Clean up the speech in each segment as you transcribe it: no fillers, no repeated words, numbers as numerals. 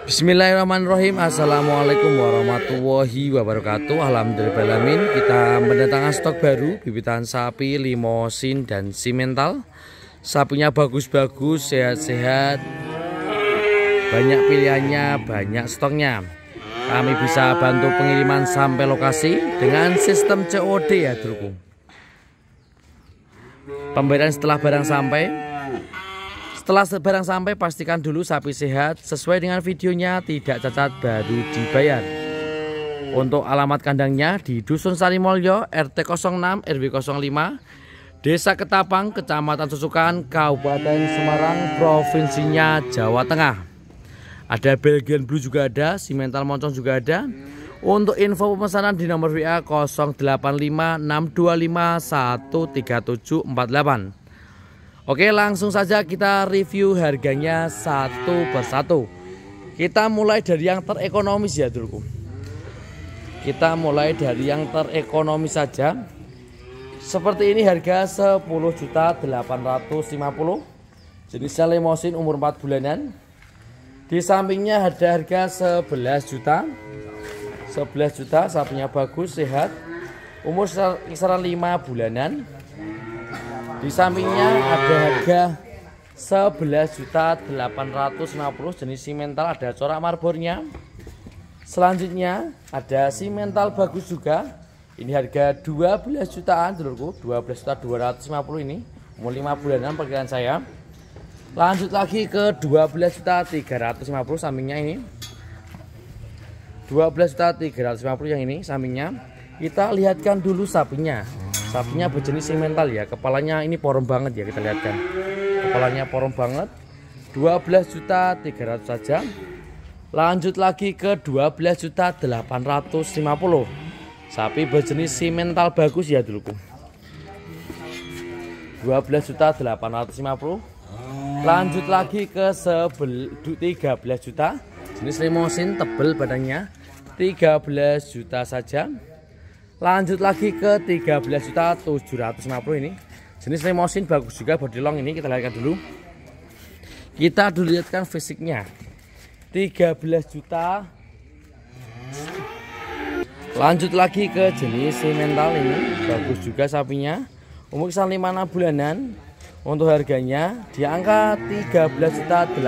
Bismillahirrahmanirrahim. Assalamualaikum warahmatullahi wabarakatuh. Alhamdulillahirrahmanirrahim. Kita mendatangkan stok baru bibitan sapi limosin dan simental. Sapinya bagus-bagus, sehat-sehat, banyak pilihannya, banyak stoknya. Kami bisa bantu pengiriman sampai lokasi dengan sistem COD ya dulurku. Pembelian setelah barang sampai. Setelah barang sampai, pastikan dulu sapi sehat sesuai dengan videonya, tidak cacat, baru dibayar. Untuk alamat kandangnya di Dusun Sarimulyo, RT 06 RW 05, Desa Ketapang, Kecamatan Susukan, Kabupaten Semarang, Provinsinya Jawa Tengah. Ada Belgian Blue juga ada, simental moncong juga ada. Untuk info pemesanan di nomor WA 08562513748. Oke, langsung saja kita review harganya satu persatu. Kita mulai dari yang terekonomis ya dulurku. Kita mulai dari yang terekonomis saja. Seperti ini harga 10.850.000. Jenisnya limosin umur 4 bulanan. Di sampingnya ada harga 11 juta. 11 juta, sapinya bagus, sehat. Umur kisaran 5 bulanan. Di sampingnya ada harga 11.850.000 jenis simental, ada corak marbornya. Selanjutnya ada simental bagus juga. Ini harga 12 jutaan dulurku, 12.250.000 ini. Umur 5 bulanan perkiraan saya. Lanjut lagi ke 12.350.000 sampingnya ini. 12.350.000 yang ini sampingnya. Kita lihatkan dulu sapinya. Sapinya berjenis simental ya, kepalanya ini porom banget ya, kita lihatkan. Kepalanya porom banget. 12.300.000 saja. Lanjut lagi ke 12.850.000. Sapi berjenis simental bagus ya dulurku. 12.850.000. Lanjut lagi ke 13 juta. Jenis limosin, tebel badannya. 13 juta saja. Lanjut lagi ke 13.750.000 ini. Jenis limosin bagus juga, body long ini, kita lihatkan dulu. Kita dulu lihatkan fisiknya. 13 juta. Lanjut lagi ke jenis simental ini, bagus juga sapinya. Umur kisaran 5-6 bulanan. Untuk harganya di angka 13.850.000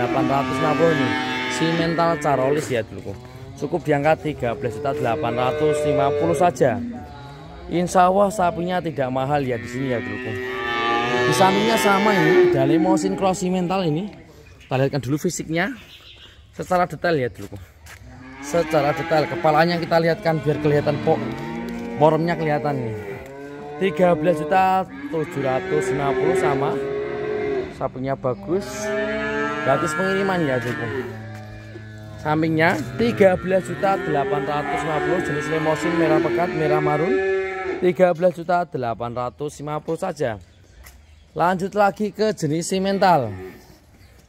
ini. Simental carolis ya dulu. Cukup di angka 13.850.000 saja. Insya Allah sapinya tidak mahal ya di sini ya dulurku. Di sampingnya sama ini, ada limosin cross simental ini. Kita lihatkan dulu fisiknya secara detail ya dulurku. Secara detail, kepalanya kita lihatkan biar kelihatan poromnya kelihatan nih. 13.750.000 sama. Sapinya bagus. Gratis pengiriman ya dulurku. Sampingnya 13.850.000 jenis limosin merah pekat, merah marun. 13.850.000 saja. Lanjut lagi ke jenis simental.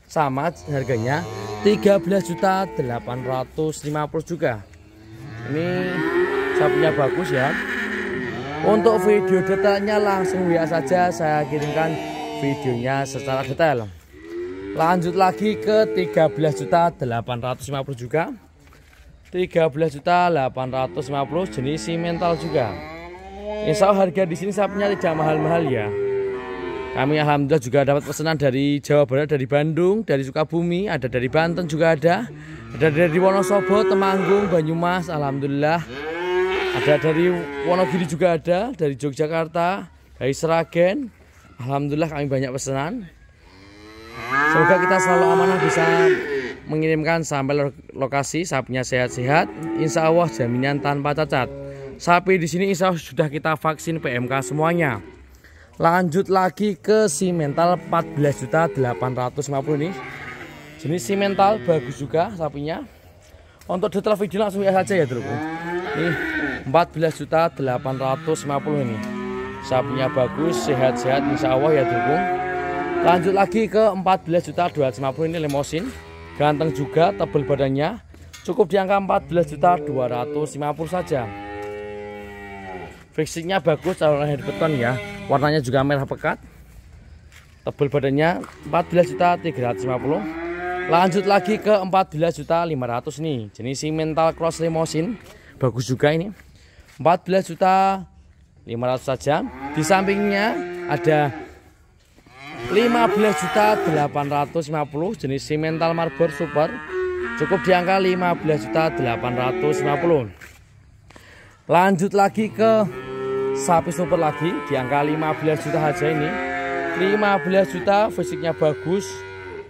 Sama harganya 13.850.000 juga. Ini sapinya bagus ya. Untuk video detailnya langsung WA saja, saya kirimkan videonya secara detail. Lanjut lagi ke 13.850.000 juga. 13.850.000 jenis simental juga. Insya Allah harga di sini sapinya tidak mahal-mahal ya. Kami alhamdulillah juga dapat pesanan dari Jawa Barat, dari Bandung, dari Sukabumi, ada dari Banten juga ada dari Wonosobo, Temanggung, Banyumas, alhamdulillah. Ada dari Wonogiri juga ada, dari Yogyakarta, dari Sragen. Alhamdulillah kami banyak pesanan. Semoga kita selalu amanah bisa mengirimkan sampai lokasi, sapinya sehat-sehat. Insya Allah jaminan tanpa cacat. Sapi di sini insya Allah sudah kita vaksin PMK semuanya. Lanjut lagi ke simental 14.850.000 ini. Jenis simental bagus juga sapinya. Untuk detail video langsung ya saja ya dulurku. Ini 14.850.000 ini. Sapinya bagus, sehat-sehat insya Allah ya dulurku. Lanjut lagi ke 14.250.000 ini limosin. Ganteng juga, tebal badannya. Cukup di angka 14.250.000 saja. Fisiknya bagus, calon head beton ya. Warnanya juga merah pekat. Tebal badannya 14.350.000. Lanjut lagi ke 14.500 nih. Jenis simental cross limousine. Bagus juga ini. 14.500 saja. Di sampingnya ada 15.850 jenis simental Marlboro Super. Cukup di angka 15.850. Lanjut lagi ke sapi super lagi di angka 15 juta aja ini. 15 juta, fisiknya bagus,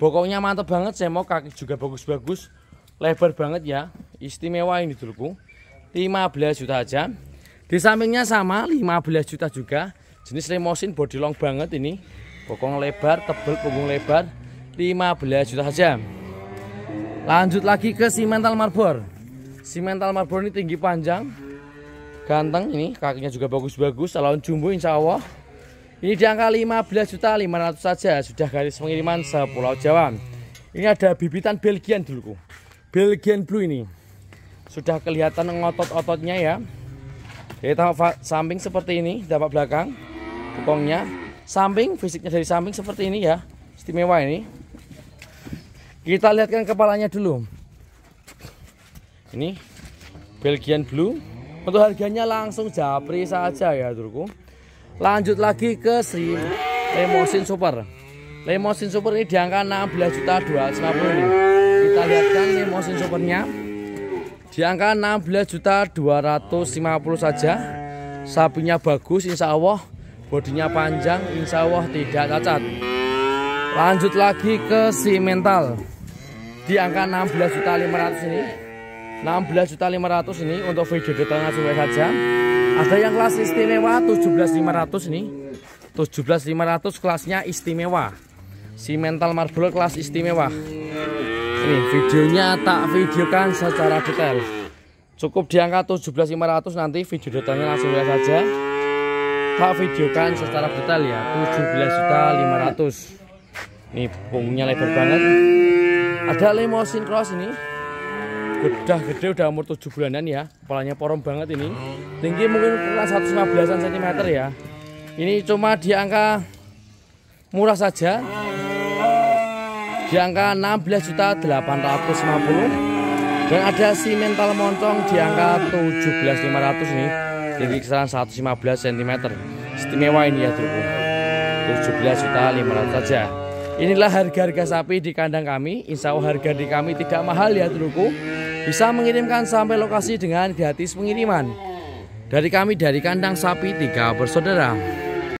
bokongnya mantap banget, saya mau kaki juga bagus-bagus, lebar banget ya, istimewa ini duluku. 15 juta aja. Di sampingnya sama 15 juta juga, jenis limousine body long banget ini, bokong lebar, tebal, punggung lebar, 15 juta saja. Lanjut lagi ke simental Marlboro. Simental Marlboro ini tinggi panjang, ganteng ini, kakinya juga bagus-bagus, salon jumbo insya Allah. Ini di angka 15.500 saja, sudah garis pengiriman sepulau Jawa. Ini ada bibitan Belgian dulu, Belgian Blue ini. Sudah kelihatan ngotot-ototnya ya. Kita samping seperti ini, dampak belakang, bokongnya, samping, fisiknya dari samping seperti ini ya, istimewa ini. Kita lihatkan kepalanya dulu. Ini Belgian Blue. Untuk harganya langsung japri saja ya duluku. Lanjut lagi ke limousine super. Limousine super ini di angka 16.250 ini. Kita lihatkan limousine supernya di angka 16.250 saja. Sapinya bagus insya Allah, bodinya panjang insya Allah tidak cacat. Lanjut lagi ke simental di angka 16.500 ini. 16.500 ini untuk video detailnya sesuai saja. Ada yang kelas istimewa 17.500 nih. 17.500 kelasnya istimewa. Simental Marlboro kelas istimewa. Ini videonya tak videokan secara detail. Cukup di angka 17.500, nanti video detailnya langsung lihat saja. Tak videokan secara detail ya. 17.500. Ini punggungnya lebar banget. Ada limousine cross ini. Gede udah umur 7 bulanan ya. Kepalanya porom banget ini. Tinggi mungkin kurang 115 cm ya. Ini cuma di angka murah saja. Di angka 16.850. Dan ada simental moncong di angka 17.500 nih. Tinggi kisaran 115 cm. Istimewa ini ya dulu. 17.500 saja. Inilah harga-harga sapi di kandang kami. Insya Allah harga di kami tidak mahal ya duluku. Bisa mengirimkan sampai lokasi dengan gratis pengiriman. Dari kami dari kandang sapi 3 bersaudara.